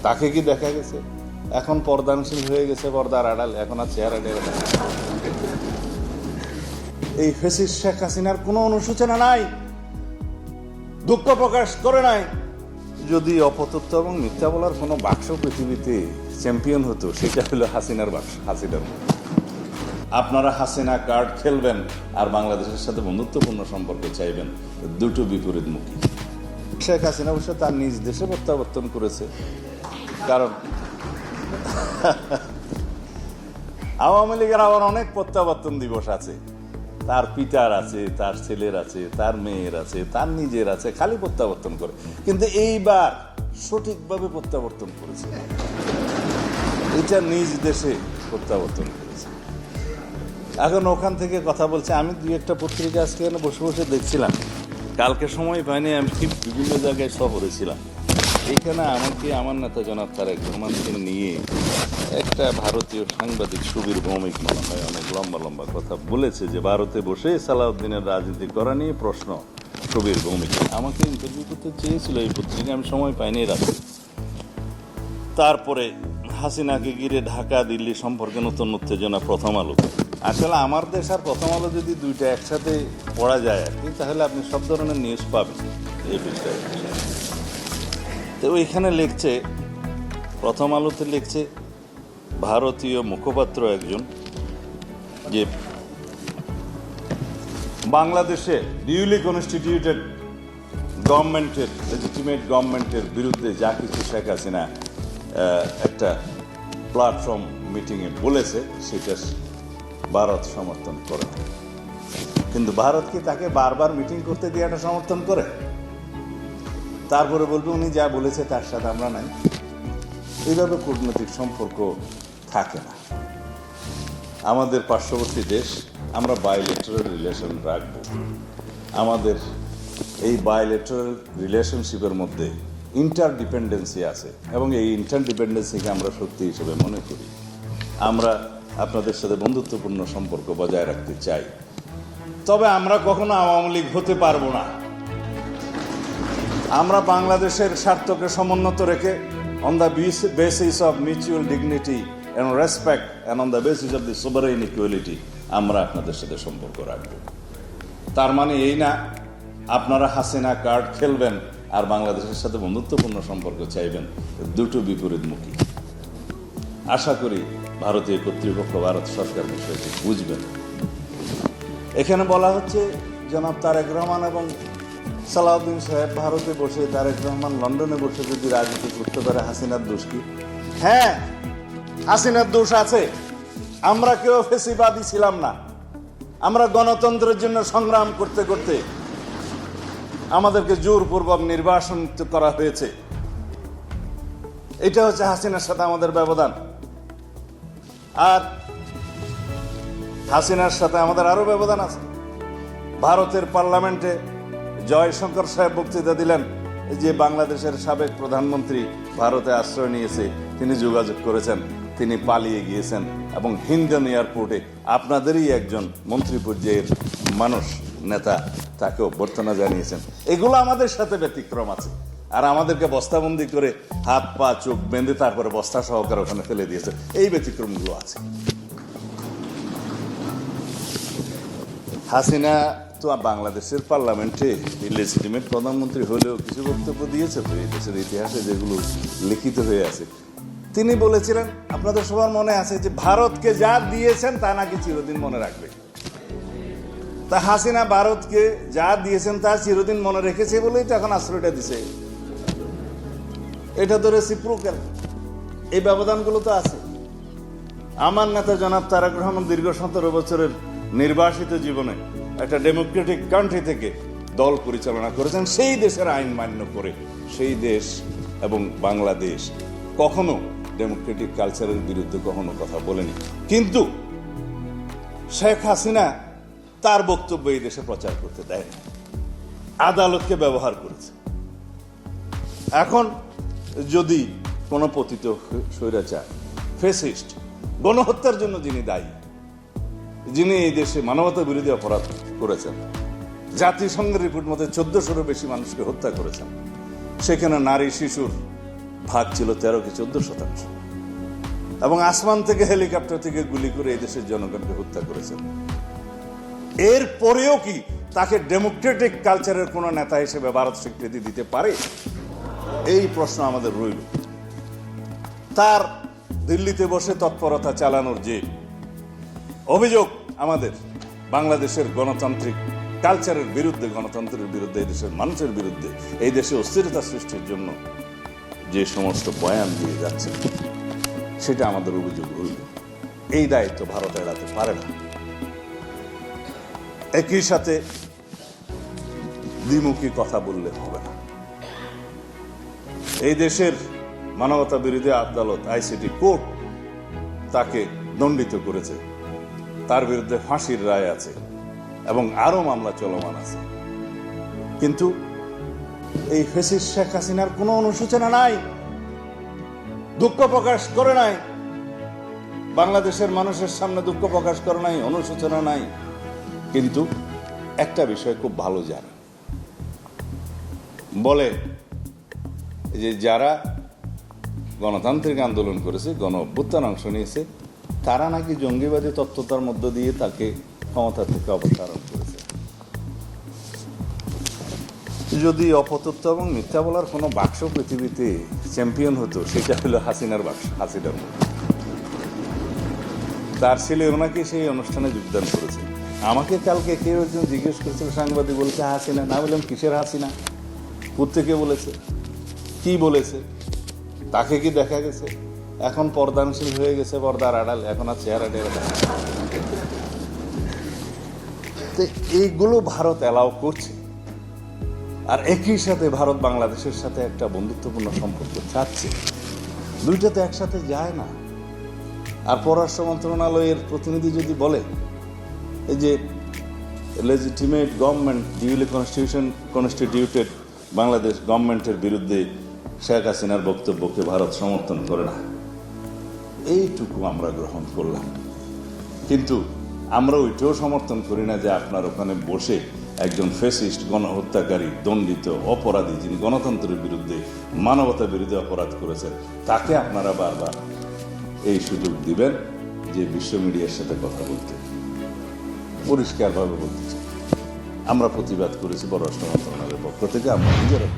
তাকে কি দেখা গেছে? এখন পর্দানশীল হয়ে গেছে, পর্দার আড়াল, এখন আর চেহারা টেরা দেখা যায় না। এই ফ্যাসিস্ট শেখ হাসিনার কোনো অনুশোচনা নাই, দুঃখ প্রকাশ করে নাই। যদি অপতথ্য এবং মিথ্যা বলার কোনো বাক্স পৃথিবীতে চ্যাম্পিয়ন হতো, সেটা হলো হাসিনার বাক্স, হাসিনার। আপনারা হাসিনা কার্ড খেলবেন আর বাংলাদেশের সাথে বন্ধুত্বপূর্ণ সম্পর্ক চাইবেন, দুটো বিপরীতমুখী। শেখ হাসিনা অবশ্য তার নিজ দেশে প্রত্যাবর্তন করেছে, কারণ আওয়ামী লীগের আবার অনেক প্রত্যাবর্তন দিবস আছে। তার পিতার আছে, তার ছেলের আছে, তার মেয়ের আছে, তার নিজের আছে, খালি প্রত্যাবর্তন করে। কিন্তু এইবার সঠিকভাবে প্রত্যাবর্তন করেছে, এটা নিজ দেশে প্রত্যাবর্তন করেছে। এখন ওখান থেকে কথা বলছে। আমি দুই একটা পত্রিকা আজকে বসে বসে দেখছিলাম, কালকে সময় পাইনি, আমি বিভিন্ন জায়গায় সফরে ছিলাম। এইখানে আমাকে আমার নেতা জনাব তারেক রহমানকে নিয়ে একটা ভারতীয় সাংবাদিক সুবীর ভৌমিক মনে হয় অনেক লম্বা লম্বা কথা বলেছে, যে ভারতে বসে সালাউদ্দিনের রাজনীতি করা নিয়ে প্রশ্ন সুবীর ভৌমিক। আমাকে ইন্টারভিউ করতে চেয়েছিল এই পত্রিকা, আমি সময় পাইনি রাতে। তারপরে হাসিনাকে ঘিরে ঢাকা দিল্লি সম্পর্কে নতুন উত্তেজনা প্রথম আলো। আসলে আমার দেশ আর প্রথম আলো যদি দুইটা একসাথে পড়া যায় আর কি, তাহলে আপনি সব ধরনের নিউজ পাবেন এই বিষয়ে। তো ওইখানে লিখছে, প্রথম আলোতে লিখছে ভারতীয় মুখপাত্র একজন, যে বাংলাদেশে ডিউলি কনস্টিটিউটেড গভর্নমেন্টের, লেজিটিমেট গভর্নমেন্টের বিরুদ্ধে যা কিছু শেখ হাসিনা একটা প্ল্যাটফর্ম মিটিংয়ে বলেছে, সেটা ভারত সমর্থন করে। কিন্তু ভারত কি তাকে বারবার মিটিং করতে দিয়ে একটা সমর্থন করে? তারপরে বলবে উনি যা বলেছে তার সাথে আমরা নাই। এইভাবে কূটনৈতিক সম্পর্ক থাকে না। আমাদের পার্শ্ববর্তী দেশ, আমরা বাইলেটারাল রিলেশন রাখব। আমাদের এই বাইলেটারাল রিলেশনশিপের মধ্যে ইন্টারডিপেন্ডেন্সি আছে, এবং এই ইন্টারডিপেন্ডেন্সিকে আমরা শক্তি হিসেবে মনে করি। আমরা আপনাদের সাথে বন্ধুত্বপূর্ণ সম্পর্ক বজায় রাখতে চাই, তবে আমরা কখনো আওয়ামী লীগ হতে পারবো না। আমরা বাংলাদেশের স্বার্থকে সমুন্নত রেখে on the basis of mutual dignity and respect and on the basis of the sovereign equality আমরা আপনাদের সাথে সম্পর্ক রাখব। তার মানে এই না আপনারা হাসিনা কার্ড খেলবেন আর বাংলাদেশের সাথে বন্ধুত্বপূর্ণ সম্পর্ক চাইবেন, দুটো বিপরীতমুখী। আশা করি ভারতীয় কর্তৃপক্ষ, ভারত সরকার বিষয়টি বুঝবেন। এখানে বলা হচ্ছে জনাব তারেক রহমান এবং সালাউদ্দিন সাহেব ভারতে বসে, তারেক রহমান লন্ডনে বসে যদি রাজনীতি করতে পারে, হাসিনার দোষ কি? হ্যাঁ, হাসিনার দোষ আছে। আমরা কেউ ফেসিবাদী ছিলাম না। আমরা গণতন্ত্রের জন্য সংগ্রাম করতে করতে আমাদেরকে জোরপূর্বক নির্বাসন করা হয়েছে। এটা হচ্ছে হাসিনার সাথে আমাদের ব্যবধান। আর হাসিনার সাথে আমাদের আরো ব্যবধান আছে। ভারতের পার্লামেন্টে জয়শঙ্কর সাহেব বক্তৃতা দিলেন যে বাংলাদেশের সাবেক প্রধানমন্ত্রী ভারতে আশ্রয় নিয়েছে, তিনি যোগাযোগ করেছেন, তিনি পালিয়ে গিয়েছেন, এবং হিন্ডন এয়ারপোর্টে আপনাদেরই একজন মন্ত্রী পর্যায়ের মানুষ, নেতা, তাকে অভ্যর্থনা জানিয়েছেন। এগুলো আমাদের সাথে ব্যতিক্রম আছে। আর আমাদেরকে বস্তাবন্দি করে হাত পা চোখ বেঁধে তারপরে বস্তা সহকারে ওখানে ফেলে দিয়েছে, এই ব্যতিক্রমগুলো আছে। হাসিনা তো বাংলাদেশের পার্লামেন্টে লেজিটিমেট প্রধানমন্ত্রী হলেও কিছু বক্তব্য দিয়েছে তো এই দেশের ইতিহাসে, যেগুলো লিখিত হয়ে আছে। তিনি বলেছিলেন, আপনাদের সবার মনে আছে, যে ভারতকে যা দিয়েছেন তা নাকি চিরদিন মনে রাখবে। তা হাসিনা ভারতকে যা দিয়েছেন তা চিরদিন মনে রেখেছে বলেই তো এখন আশ্রয়টা দিছে। এটা তো রেসিপ্রোকাল, এই ব্যবধানগুলো তো আছে। আমার নেতা জনাব তারেক রহমান দীর্ঘ 17 বছরের নির্বাসিত জীবনে একটা ডেমোক্রেটিক কান্ট্রি থেকে দল পরিচালনা করেছেন, সেই দেশের আইন মান্য করে। সেই দেশ এবং বাংলাদেশ কখনো ডেমোক্রেটিক কালচারের বিরুদ্ধে কখনো কথা বলেনি। কিন্তু শেখ হাসিনা তার বক্তব্য এই দেশে প্রচার করতে দেয় না, আদালতকে ব্যবহার করেছে। এখন যদি কোনো পতিত স্বৈরাচার, ফ্যাসিস্ট, গণহত্যার জন্য যিনি দায়ী, যিনি এই দেশে মানবতা বিরোধী অপরাধ করেছেন, জাতিসংঘের রিপোর্ট মতে 1400-ও বেশি মানুষকে হত্যা করেছেন, সেখানে নারী শিশুর ভাগ ছিল 13 কি 14%, এবং আসমান থেকে হেলিকপ্টার থেকে গুলি করে এই দেশের জনগণকে হত্যা করেছেন। এর পরেও কি তাকে ডেমোক্রেটিক কালচারের কোন নেতা হিসেবে ভারত স্বীকৃতি দিতে পারে? এই প্রশ্ন আমাদের রইল। তার দিল্লিতে বসে তৎপরতা চালানোর যে অভিযোগ আমাদের বাংলাদেশের গণতান্ত্রিক কালচারের বিরুদ্ধে, গণতন্ত্রের বিরুদ্ধে, এই দেশের মানুষের বিরুদ্ধে, এই দেশে অস্থিরতা সৃষ্টির জন্য যে সমস্ত বয়ান দিয়ে যাচ্ছে, সেটা আমাদের অভিযোগ রইল। এই দায়িত্ব ভারত এড়াতে পারে না। একই সাথে দ্বিমুখী কথা বললে হবে না। এই দেশের মানবতা বিরোধী আদালত আইসিটি কোর্ট তাকে দণ্ডিত করেছে, তার বিরুদ্ধে ফাঁসির রায় আছে এবং আরো মামলা চলমান আছে। কিন্তু এই ফ্যাসিস্ট শেখ হাসিনার কোনো অনুশোচনা নাই, দুঃখ প্রকাশ করে নাই, বাংলাদেশের মানুষের সামনে দুঃখ প্রকাশ করে নাই, অনুশোচনা নাই। কিন্তু একটা বিষয় খুব ভালো জানে, বলে যে যারা গণতান্ত্রিক আন্দোলন করেছে, গণ অভ্যুত্থান অংশ নিয়েছে, তারা নাকি জঙ্গিবাদী তত্ত্বতার মধ্য দিয়ে তাকে ক্ষমতা থেকে অপসারণ করেছে। যদি অপতথ্য এবং মিথ্যা বলার কোনো বাক্স পৃথিবীতে চ্যাম্পিয়ন হতো, সেটা হলো হাসিনার বাক্স, হাসিনার মুখ। তার ছেলে ওনাকে সেই অনুষ্ঠানে যোগদান করেছে। আমাকে কালকে কেউ একজন জিজ্ঞেস করেছিল, সাংবাদিক, বলছে হাসিনা না। বললাম কিসের হাসিনা, কোত্থেকে বলেছে, কি বলেছে, তাকে কি দেখা গেছে? এখন পর্দানশীল হয়ে গেছে, পর্দার আড়াল, এখন আর চেহারা টেরা দেখা। তো এইগুলো ভারত অ্যালাউ করছে। আর একই সাথে ভারত বাংলাদেশের সাথে একটা বন্ধুত্বপূর্ণ সম্পর্ক চাচ্ছে। দুইটাতে একসাথে যায় না। আর পররাষ্ট্র মন্ত্রণালয়ের প্রতিনিধি যদি বলে এই যে legitimate government, duly constituted Bangladesh গভর্নমেন্টের বিরুদ্ধে শেখ হাসিনার বক্তব্যকে ভারত সমর্থন করে না, এইটুকু আমরা গ্রহণ করলাম। কিন্তু আমরা ওইটাও সমর্থন করি না যে আপনার ওখানে বসে একজন ফ্যাসিস্ট, গণহত্যাকারী, দণ্ডিত অপরাধী, যিনি গণতন্ত্রের বিরুদ্ধে, মানবতার বিরুদ্ধে অপরাধ করেছেন, তাকে আপনারা বারবার এই সুযোগ দিবেন যে বিশ্ব মিডিয়ার সাথে কথা বলতে। পরিষ্কারভাবে বলতে চাই, আমরা প্রতিবাদ করেছি পররাষ্ট্র মন্ত্রণালয়ের পক্ষ থেকে, আমরা নিজেরা